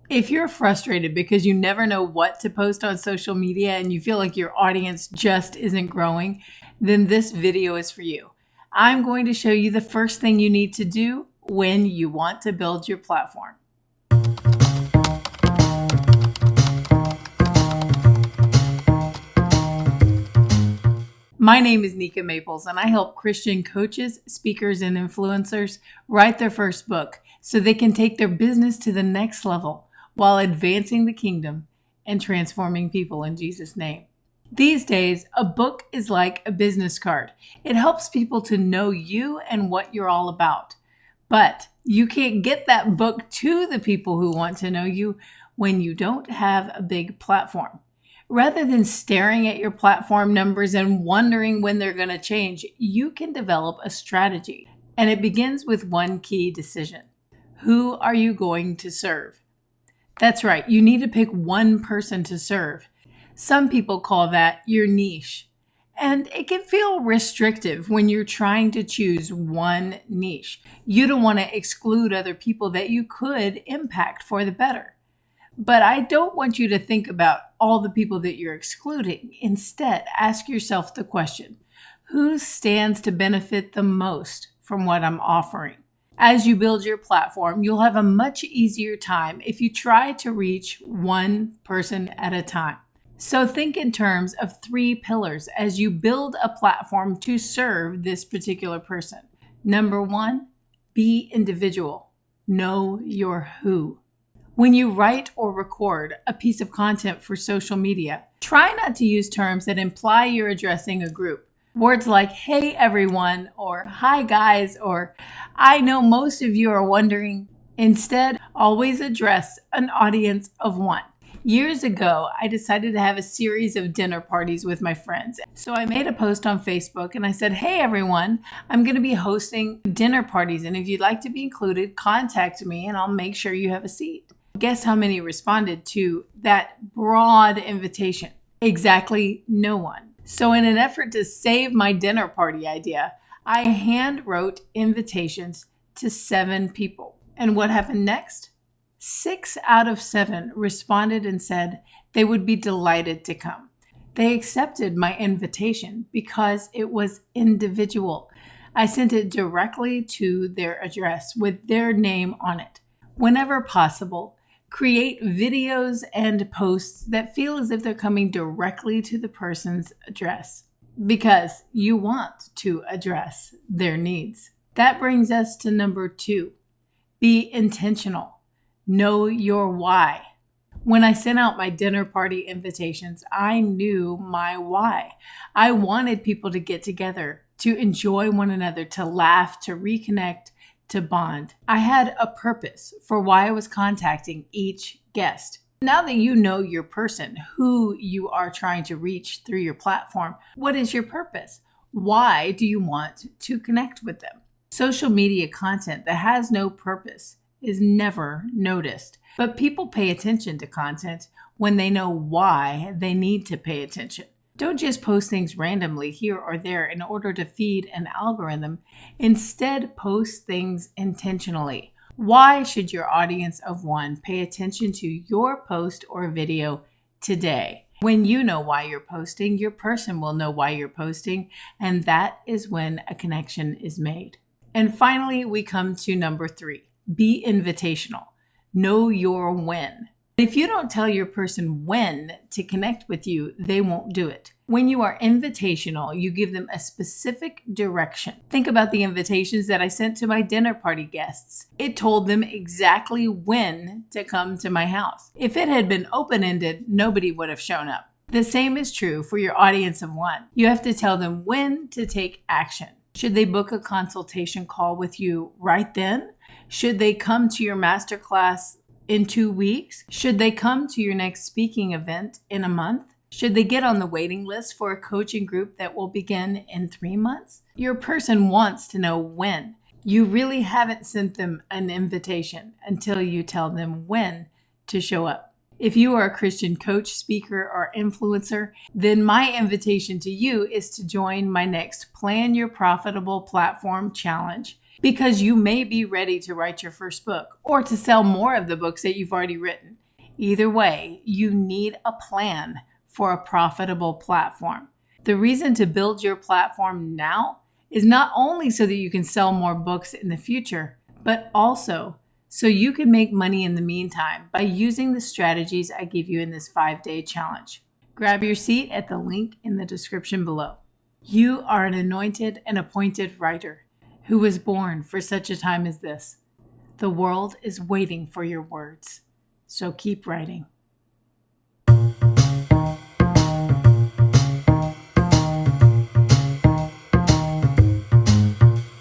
If you're frustrated because you never know what to post on social media and you feel like your audience just isn't growing, then this video is for you. I'm going to show you the first thing you need to do when you want to build your platform. My name is Nika Maples, and I help Christian coaches, speakers, and influencers write their first book so they can take their business to the next level while advancing the kingdom and transforming people in Jesus' name. These days, a book is like a business card. It helps people to know you and what you're all about. But you can't get that book to the people who want to know you when you don't have a big platform. Rather than staring at your platform numbers and wondering when they're going to change, you can develop a strategy. And it begins with one key decision. Who are you going to serve? That's right. You need to pick one person to serve. Some people call that your niche. And it can feel restrictive when you're trying to choose one niche. You don't want to exclude other people that you could impact for the better. But I don't want you to think about all the people that you're excluding. Instead, ask yourself the question, who stands to benefit the most from what I'm offering? As you build your platform, you'll have a much easier time if you try to reach one person at a time. So think in terms of 3 pillars as you build a platform to serve this particular person. Number 1, be individual. Know your who. When you write or record a piece of content for social media, try not to use terms that imply you're addressing a group. Words like, hey everyone, or hi guys, or I know most of you are wondering. Instead, always address an audience of one. Years ago, I decided to have a series of dinner parties with my friends. So I made a post on Facebook and I said, hey everyone, I'm going to be hosting dinner parties. And if you'd like to be included, contact me and I'll make sure you have a seat. Guess how many responded to that broad invitation? Exactly no one. So in an effort to save my dinner party idea, I hand wrote invitations to 7 people. And what happened next? 6 out of 7 responded and said they would be delighted to come. They accepted my invitation because it was individual. I sent it directly to their address with their name on it. Whenever possible, create videos and posts that feel as if they're coming directly to the person's address because you want to address their needs. That brings us to number 2. Be intentional. Know your why. When I sent out my dinner party invitations, I knew my why. I wanted people to get together, to enjoy one another, to laugh, to reconnect, to bond. I had a purpose for why I was contacting each guest. Now that you know your person, who you are trying to reach through your platform, what is your purpose? Why do you want to connect with them? Social media content that has no purpose is never noticed, but people pay attention to content when they know why they need to pay attention. Don't just post things randomly here or there in order to feed an algorithm. Instead, post things intentionally. Why should your audience of one pay attention to your post or video today? When you know why you're posting, your person will know why you're posting, and that is when a connection is made. And finally, we come to number 3. Be invitational. Know your when. If you don't tell your person when to connect with you, they won't do it. When you are invitational, you give them a specific direction. Think about the invitations that I sent to my dinner party guests. It told them exactly when to come to my house. If it had been open-ended, nobody would have shown up. The same is true for your audience of one. You have to tell them when to take action. Should they book a consultation call with you right then? Should they come to your masterclass in 2 weeks? Should they come to your next speaking event in a month? Should they get on the waiting list for a coaching group that will begin in 3 months? Your person wants to know when. You really haven't sent them an invitation until you tell them when to show up. If you are a Christian coach, speaker, or influencer, then my invitation to you is to join my next Plan Your Profitable Platform Challenge. because you may be ready to write your first book or to sell more of the books that you've already written. Either way, you need a plan for a profitable platform. The reason to build your platform now is not only so that you can sell more books in the future, but also so you can make money in the meantime by using the strategies I give you in this 5-day challenge. Grab your seat at the link in the description below. You are an anointed and appointed writer who was born for such a time as this. The world is waiting for your words, so keep writing.